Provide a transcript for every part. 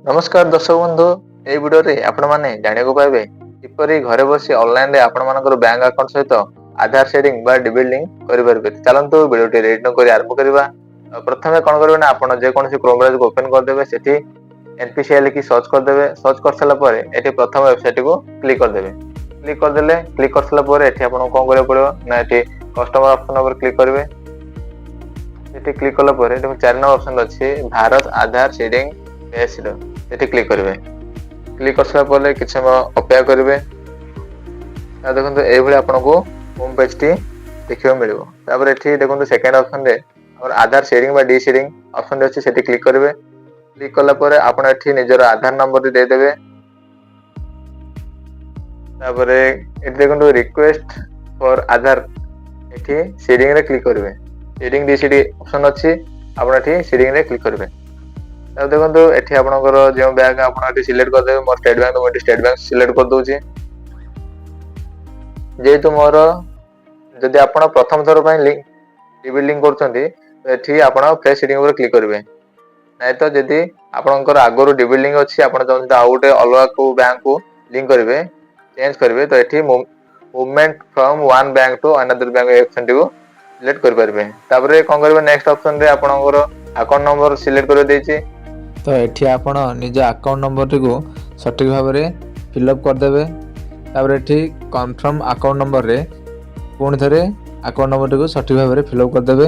नमस्कार दर्शक बंधु ए वीडियो रे आपण माने जानिବାକୁ पाइबे किपरि घरे बसी ऑनलाइन रे आपण मानकर बैंक अकाउंट सहित आधार शेयरिंग बा डिबिट लिंक करि परबे। चलंतु वीडियो टी रेड न करि आरंभ करबा। प्रथमे कोन करबे ना आपण जे कोनसी क्रोम ब्राउज़र को ओपन कर देबे सेठी एनपीसीआई लिखि सर्च कर देबे। सर्च कर साला परे एठी प्रथम वेबसाइट को क्लिक कर देबे। क्लिक कर देले क्लिक कर साला परे एठी आपण कोन करिया पड़िबो ना एठी कस्टमर ऑप्शन पर क्लिक करबे। एठी क्लिक कला परे देखो 4 नंबर ऑप्शन अछि भारत आधार शेयरिंग पेज एठी क्लिक करेंगे। क्लिक कर सारा परे किछ समय अपेक्षा करेंगे। देखो ये आपको होम पेज टी देखा मिल देखो सेकेंड ऑप्शन रे और आधार शेयरिंग डी शेयरिंग ऑप्शन अच्छी से क्लिक करेंगे। क्लिक कला परे आपण एठी निजर आधार नंबर दे देबे। तापरे एठी देखो रिक्वेस्ट फॉर आधार एठी शेयरिंग रे क्लिक करेंगे। शेयरिंग डी शेयरिंग ऑप्शन अच्छी आपण एठी शेयरिंग रे क्लिक करेंगे। तब देखो एठी आपनकर जो बैंक आपण एठी सिलेक्ट कर देबे। मोर स्टेट बैंक तो स्टेट बैंक सिलेक्ट कर दोची। जेतु मोर जदि आपण प्रथम थर पय लिंक डिबिट लिंक करछंती तो एठी आपण फ्रेश सेटिंग पर क्लिक करबे। नै तो जदि आपनकर आगरो डिबिट लिंक अछि आपण चाहते आ गुटे अलगा को बैंक को लिंक करबे चेंज करबे तो एठी movement from one bank to another bank option को सिलेक्ट कर परबे। तापरे कोन करबे नेक्स्ट ऑप्शन रे आपनकर अकाउंट नंबर सिलेक्ट कर देछि। तो ये आपण निज अकाउंट नंबर टी को सठिक भाव में फिलअप करदे। ये कन्फर्म अकाउंट नंबर रे पुणी थे अकाउंट नंबर टी को सठिक भाव में फिलअप करदे।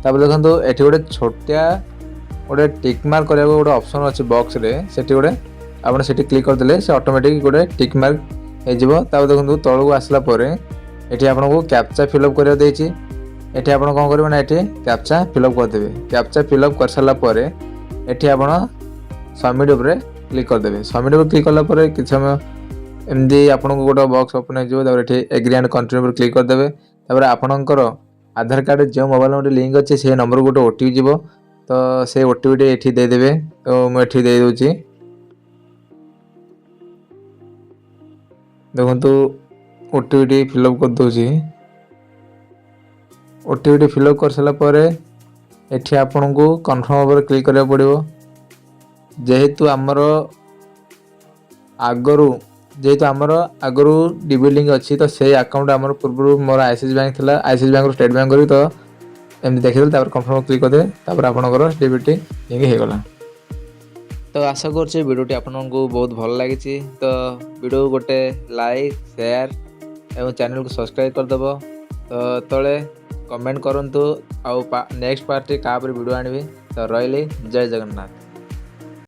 देखो ये गोटे छोटिया गोटे टिक मार्क करने गोटे ऑप्शन अच्छे बॉक्स रे सेठी गोटे आप क्लिक करदे से ऑटोमेटिक गोटे टिक मार्क हो। देखो तौक को आसला ये आपको कैप्चा फिलअप कर देती। ये आप कौन करेंगे ना ये कैप्चा फिलअप करदे। कैप्चा फिलअप कर सारापर ये आप सबमिट उपर क्लिक करदे। सबमिट उपर क्लिक कलापर कि समय एमती आपको गोटे बॉक्स ओपन हो एग्री एंड कंटिन्यू पर क्लिक करदे। आपणकर आधार कार्ड जो मोबाइल नंबर लिंक अच्छे से नंबर गोटे ओटीपी जीव तो से ओटीपी ये देदेवे। तो मुझे दे दूची देखो ओटीपी फिलअप कर दूची। ओटीपी फिलअप कर सारापर एठी आपन को कन्फर्म पर क्लिक करा पड़ो। जेहेतु आमर आगरू डिबिट लिंक अच्छी तो से अकाउंट आमर पूर्व मोर आईसीआईसीआई बैंक था। आईसीआईसीआई बैंक स्टेट बैंक तो एमती देखिए कन्फर्म क्लिक करदे आपनकर डिबिट लिंक होगला। तो आशा करछे वीडियोटी आपको बहुत भल लगी। तो वीडियो गोटे लाइक शेयर एवं चैनल को सब्सक्राइब करदेव। तो तले कमेंट करंतु आउ नेक्स्ट पार्ट का वीडियो आनिबे। तो रही जय जगन्नाथ।